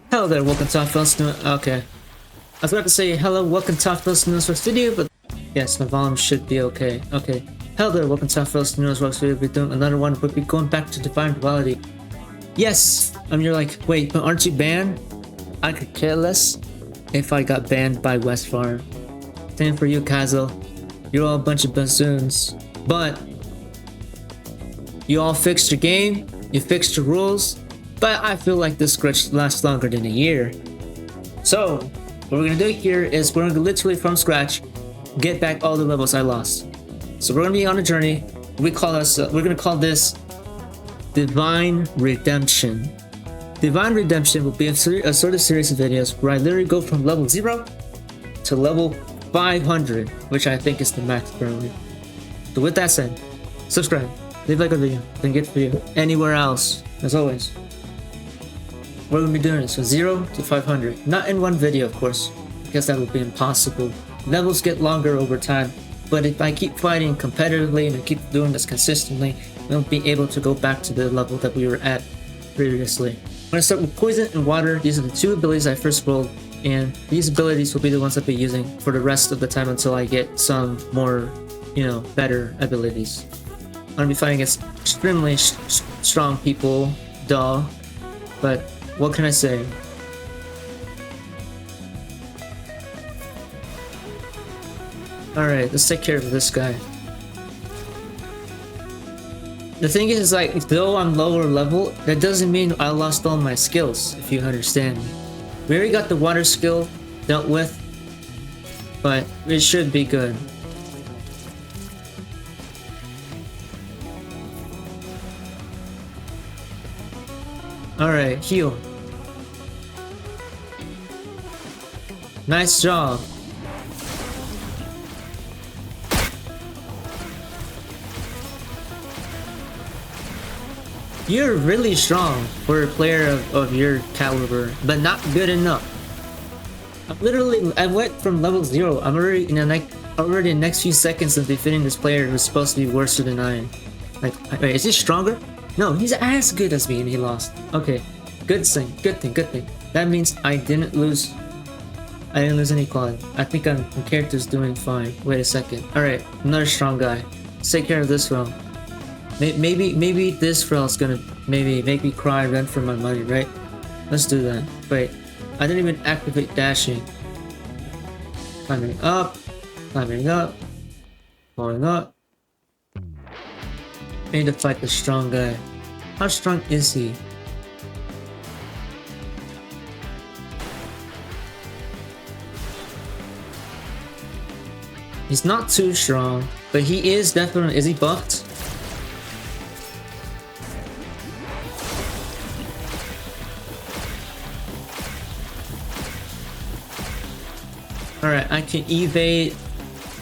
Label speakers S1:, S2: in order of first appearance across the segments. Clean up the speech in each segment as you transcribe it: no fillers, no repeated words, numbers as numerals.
S1: Hello there, welcome to our first new. Okay. I was about to say hello, welcome to our first news works video, but yes, my volume should be okay. Okay. Hello there, welcome to our first news works video. We're doing another one, but we're going back to Divine Duality. Yes! You're like, wait, but aren't you banned? I could care less if I got banned by West Farm. Same for you, Kazel. You're all a bunch of bassoons. But you all fixed your game, you fixed your rules, but I feel like this glitch lasts longer than a year. So, what we're gonna do here is we're gonna literally from scratch get back all the levels I lost. So we're gonna be on a journey. We're gonna call this Divine Redemption. Divine Redemption will be a sort of series of videos where I literally go from level 0 to level 500, which I think is the max currently. So with that said, subscribe, leave a like on the video, then get for you anywhere else. As always, we're gonna be doing this from 0 to 500. Not in one video, of course, because that would be impossible. Levels get longer over time, but if I keep fighting competitively and I keep doing this consistently, we'll be able to go back to the level that we were at previously. I'm gonna start with Poison and Water. These are the two abilities I first rolled, and these abilities will be the ones I'll be using for the rest of the time until I get some more, better abilities. I'm gonna be fighting against extremely strong people, duh, but what can I say? Alright, let's take care of this guy. The thing is, like, though I'm lower level, that doesn't mean I lost all my skills, if you understand me. We already got the water skill dealt with, but it should be good. Alright, heal. Nice job. You're really strong for a player of your caliber, but not good enough. I went from level 0. I'm already in the next few seconds of defeating this player who's supposed to be worse than I am. Like, wait, is he stronger? No, he's as good as me and he lost. Okay, good thing. That means I didn't lose any quality. I think my character's doing fine. Wait a second. Alright, another strong guy. Let's take care of this one. Maybe this is gonna make me cry, run for my money, right? Let's do that. Wait, I didn't even activate dashing. Climbing up, going up. I need to fight the strong guy. How strong is he? He's not too strong, but he is definitely. Is he buffed? Alright, I can evade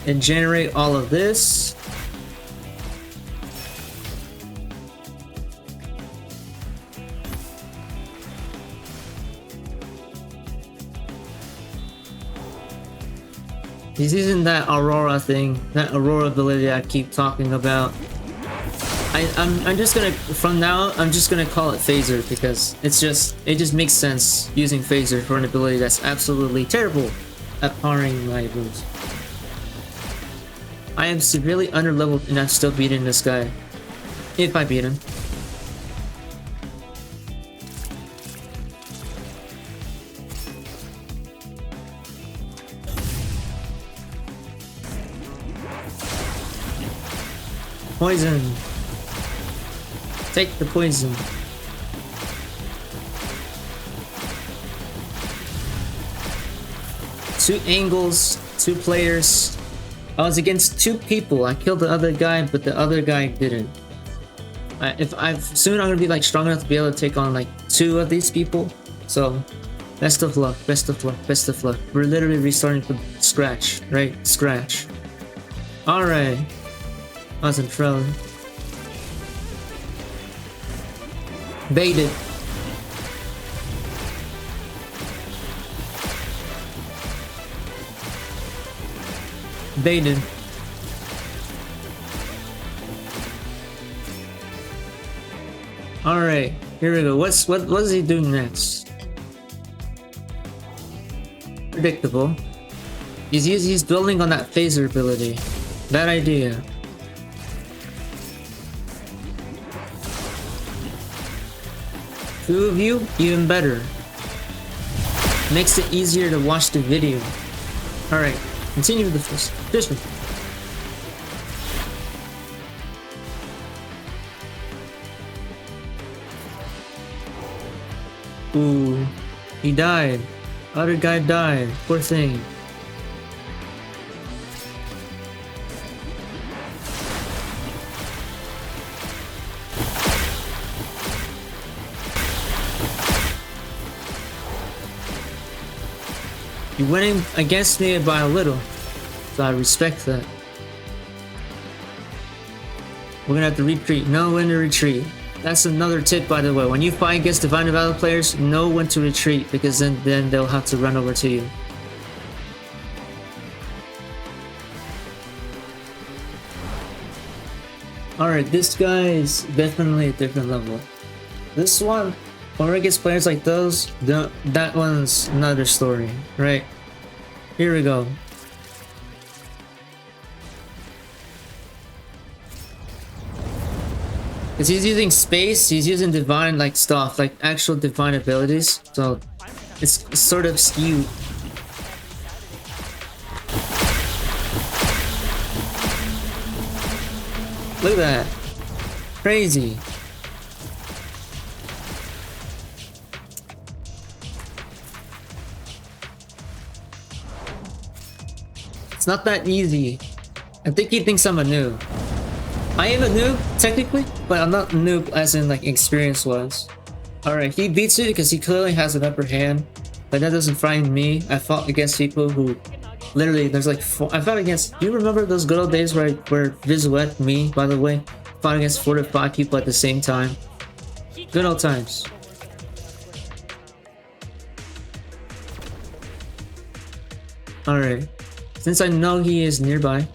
S1: and generate all of this. He's using that Aurora thing, that Aurora ability I keep talking about. I'm just gonna, from now, I'm just gonna call it Phaser because it just makes sense using Phaser for an ability that's absolutely terrible at powering my moves. I am severely underleveled and I'm still beating this guy. If I beat him. Poison. Take the poison. Two angles, two players. I was against two people. I killed the other guy, but the other guy didn't. Soon I'm gonna be like strong enough to be able to take on like two of these people. So, best of luck. We're literally restarting from scratch, right? Scratch. Alright. I was in trouble. Baited. Baited. Alright, here we go. What does he do next? predictable. He's building on that phaser ability. Bad idea. Two of you, even better. Makes it easier to watch the video. Alright, continue with this one. Ooh, he died. Other guy died. Poor thing. You're winning against me by a little, so I respect that. We're gonna have to retreat. Know when to retreat. That's another tip, by the way. When you fight against Divine Valor players, know when to retreat, because then they'll have to run over to you. Alright, this guy is definitely a different level. This one, when we're against players like those, that one's another story, right? Here we go. Because he's using space, he's using divine like stuff, like actual divine abilities, so it's sort of skewed. Look at that. Crazy. It's not that easy. I think he thinks I'm a noob. I am a noob, technically, but I'm not a noob as in like experience-wise. Alright, he beats it because he clearly has an upper hand, but that doesn't frighten me. I fought against people who literally, there's like I fought against, do you remember those good old days where Visuet, me, by the way, fought against 4 to 5 people at the same time? Good old times. Alright, since I know he is nearby,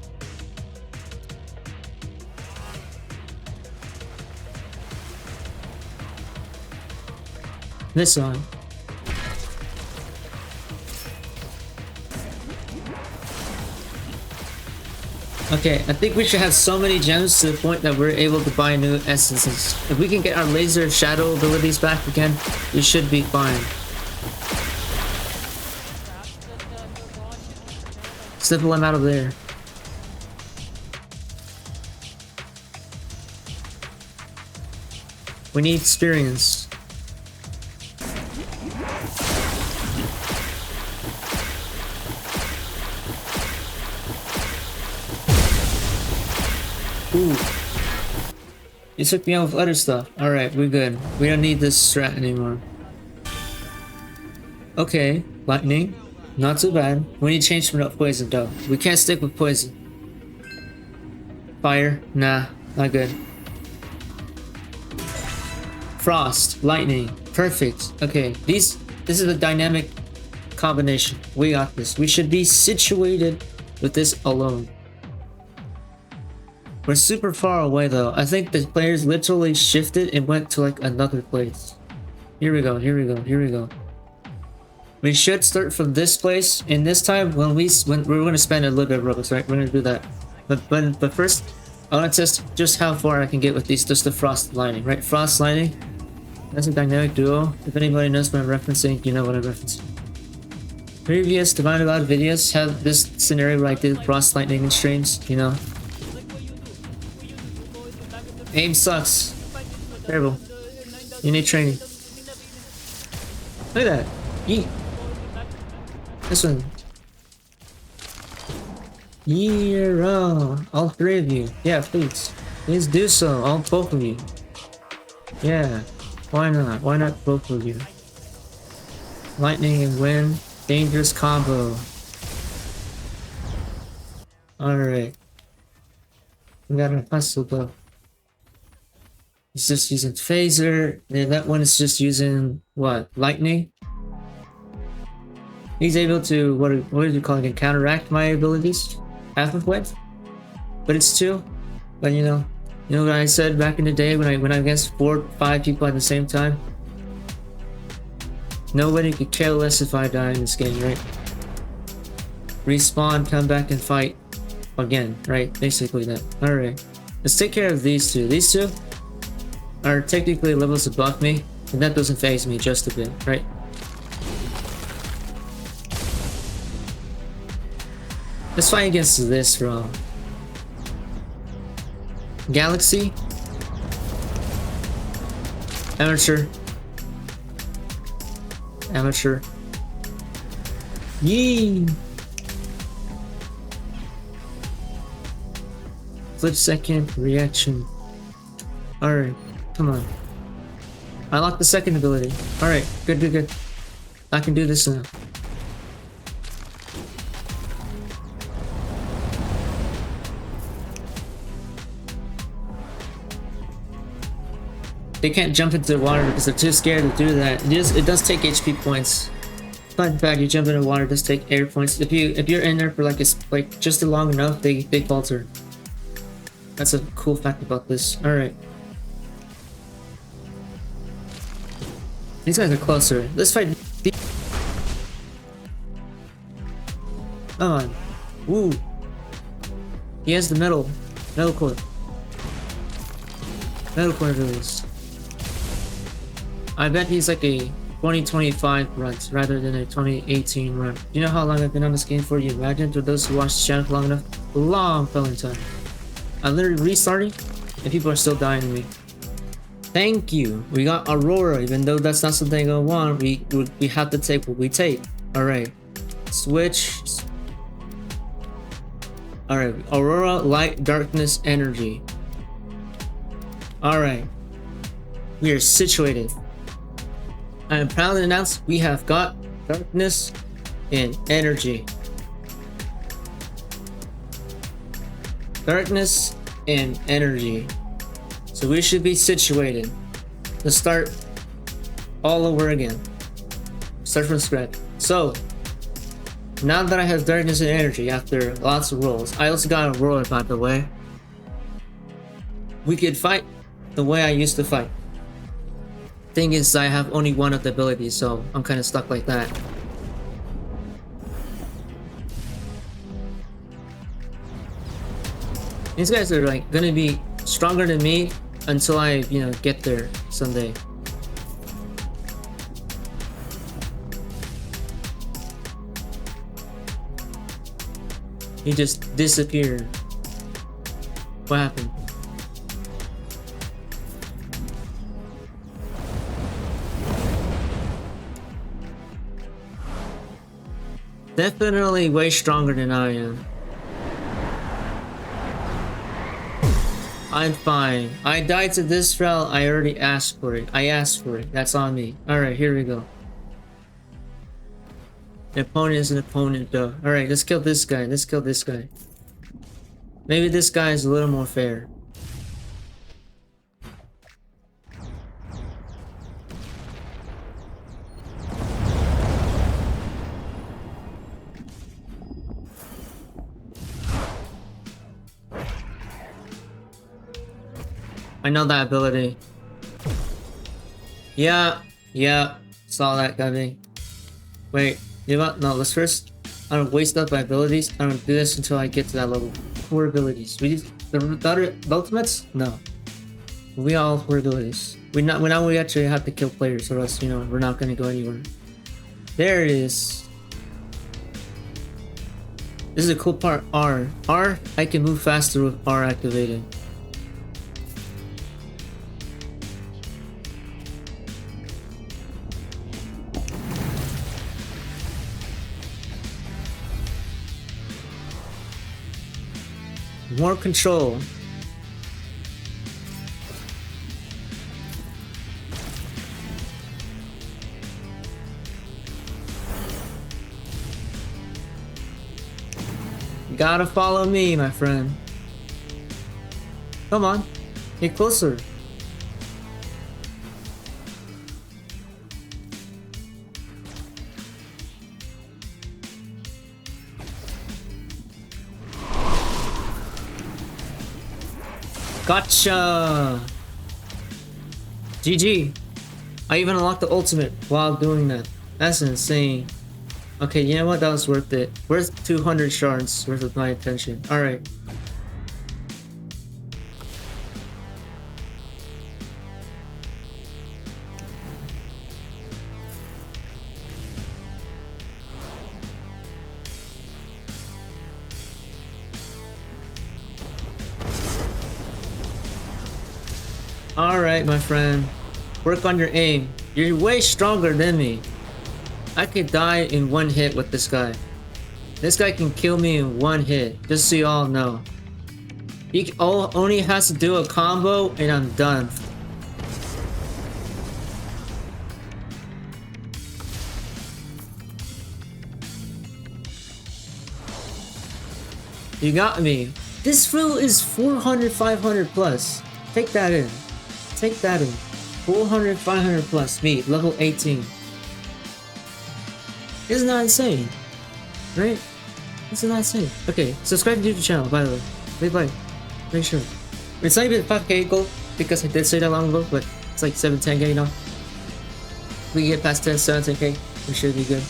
S1: this one. Okay, I think we should have so many gems to the point that we're able to buy new essences. If we can get our laser shadow abilities back again, we should be fine. Simple, I'm out of there. We need experience. Ooh. You took me out with other stuff. Alright, we're good. We don't need this strat anymore. Okay, lightning. Not too bad. We need to change from poison though. We can't stick with poison. Fire? Nah, not good. Frost, lightning, perfect. Okay, this is a dynamic combination. We got this. We should be situated with this alone. We're super far away though. I think the players literally shifted and went to like another place. Here we go, here we go, here we go. We should start from this place, and this time when we're gonna spend a little bit of Robux, right? We're gonna do that. But first, I wanna test just how far I can get with these, just the Frost Lightning, right? Frost Lightning. That's a dynamic duo. If anybody knows what I'm referencing, you know what I'm referencing. Previous Divine About videos have this scenario where I did Frost Lightning in streams, you know. Aim sucks. Terrible. You need training. Look at that. Yeet. This one. Yeah, all 3 of you. Yeah, please. Please do so. Both of you. Yeah. Why not? Why not both of you? Lightning and wind. Dangerous combo. Alright. We got a hustle though. He's just using phaser. And that one is just using what? Lightning? He's able to what do you call it? Counteract my abilities? Half of what? But it's 2. But you know what I said back in the day when I against 4 or 5 people at the same time? Nobody could care less if I die in this game, right? respawn, come back and fight again, right? Basically that. Alright. Let's take care of these two. These two are technically levels above me, and that doesn't faze me just a bit, right? Let's fight against this bro. Galaxy. Amateur. Amateur. Yee! Flip second reaction. Alright, come on. I locked the second ability. Alright, good. I can do this now. They can't jump into the water because they're too scared to do that. It does take HP points. Fun fact, you jump into water, it does take air points. If you're in there for like just long enough, they falter. That's a cool fact about this. Alright. These guys are closer. Let's fight. Come on. Woo. He has the metal core. Metal core release. I bet he's like a 2025 run rather than a 2018 run. You know how long I've been on this game for? You imagine? For those who watched the channel for long enough, long filling time. I'm literally restarting, and people are still dying to me. Thank you. We got Aurora, even though that's not something I want. We have to take what we take. All right, switch. All right, Aurora, light, darkness, energy. All right, we are situated. I am proud to announce we have got darkness and energy. Darkness and energy. So we should be situated. Let's start all over again. Start from scratch. So, now that I have darkness and energy after lots of rolls, I also got a roller by the way. We could fight the way I used to fight. Thing is, I have only one of the abilities, so I'm kind of stuck like that. These guys are like gonna be stronger than me until I, get there someday. He just disappeared. What happened? Definitely way stronger than I am. I'm fine. I died to this spell. I already asked for it. I asked for it. That's on me. Alright, here we go. An opponent is an opponent though. Alright, let's kill this guy. Let's kill this guy. Maybe this guy is a little more fair. I know that ability. Yeah, saw that coming. Wait, you know what? No, let's first. I don't waste up my abilities. I don't do this until I get to that level. 4 abilities. The other ultimates? No. We all 4 abilities. We actually have to kill players, or else we're not gonna go anywhere. There it is. This is a cool part. R. I can move faster with R activated. More control. You gotta follow me, my friend. Come on, get closer. Gotcha! GG! I even unlocked the ultimate while doing that. That's insane. Okay, you know what? That was worth it. Worth 200 shards worth of my attention. Alright. Alright, my friend. Work on your aim. You're way stronger than me. I could die in one hit with this guy. This guy can kill me in one hit, just so you all know. He only has to do a combo and I'm done. You got me. This thrill is 400, 500 plus. Take that in. Take that in. 400, 500 plus. Me, level 18. Isn't that insane? Right? Isn't that insane? Okay, subscribe to the YouTube channel, by the way. Leave a like. Make sure. It's not even 5k goal, because I did say that long ago, but it's like 7, 10k, you know? We get past 10, 17k, we should be good.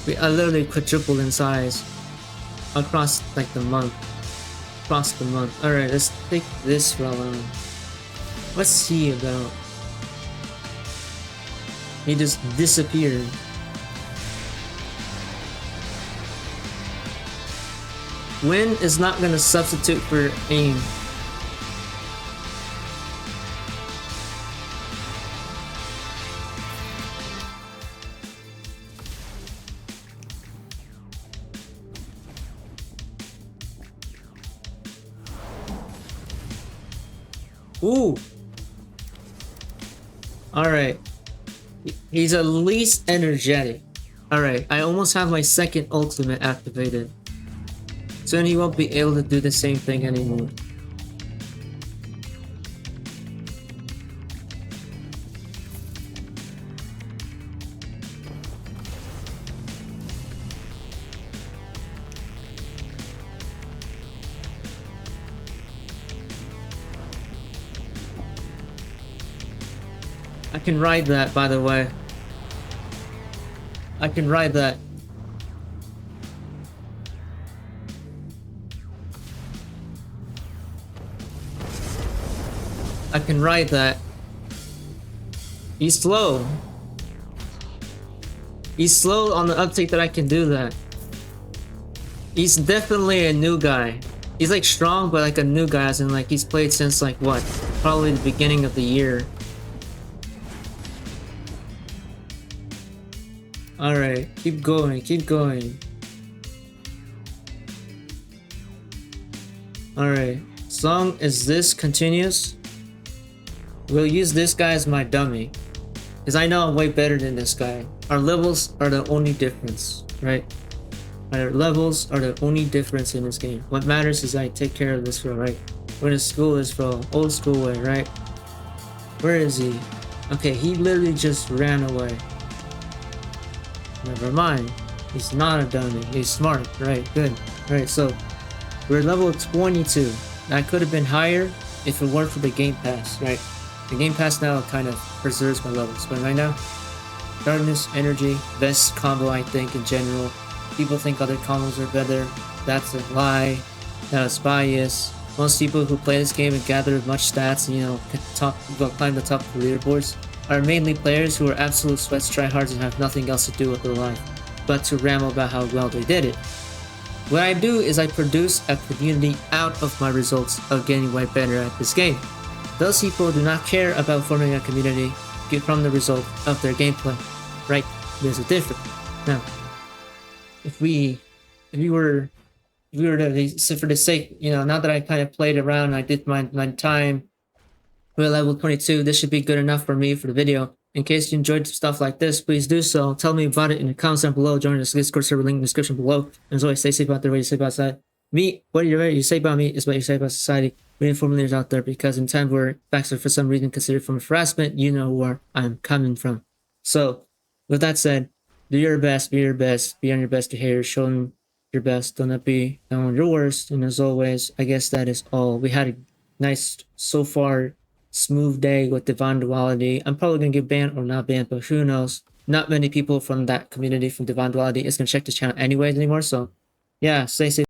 S1: We are literally quadrupled in size. Across like the month. Across the month. Alright, let's take this fella. What's he about? He just disappeared. Wind is not gonna substitute for aim. Ooh! Alright. He's at least energetic. Alright, I almost have my second ultimate activated. Soon he won't be able to do the same thing anymore. I can ride that, by the way. I can ride that. I can ride that. He's slow. He's slow on the uptake that I can do that. He's definitely a new guy. He's like strong, but like a new guy, as in like he's played since like what? Probably the beginning of the year. Alright, keep going, keep going. Alright, as long as this continues, we'll use this guy as my dummy. Because I know I'm way better than this guy. Our levels are the only difference, right? Our levels are the only difference in this game. What matters is I take care of this girl, right? We're in school is from old school way, right? Where is he? Okay, he literally just ran away. Never mind. He's not a dummy. He's smart. Right, good. Alright, so we're level 22. That could have been higher if it weren't for the Game Pass, right? The Game Pass now kind of preserves my levels, but right now, Darkness, Energy, best combo I think in general. People think other combos are better. That's a lie. That's bias. Most people who play this game and gather much stats and, you know, climb the top of the leaderboards are mainly players who are absolute sweats, tryhards, and have nothing else to do with their life but to ramble about how well they did it. What I do is I produce a community out of my results of getting way better at this game. Those people do not care about forming a community from the result of their gameplay, right? There's a difference. Now, if we were to, so for the sake, you know, now that I kind of played around, I did my time. We're level 22. This should be good enough for me for the video. In case you enjoyed stuff like this, please do so. Tell me about it in the comments down below. Join the Discord server link in the description below. And as always, stay safe out there. What you say about outside. Me, what you say about me is what you say about society. We inform leaders out there because in time where facts are for some reason considered form of harassment, you know where I'm coming from. So, with that said, do your best, be on your best behavior, show them your best, do not be on your worst. And as always, I guess that is all. We had a nice, so far, smooth day with Divine Duality. I'm probably gonna get banned or not banned, but who knows. not many people from that community from Divine Duality is gonna check this channel anyways anymore. So yeah, stay safe.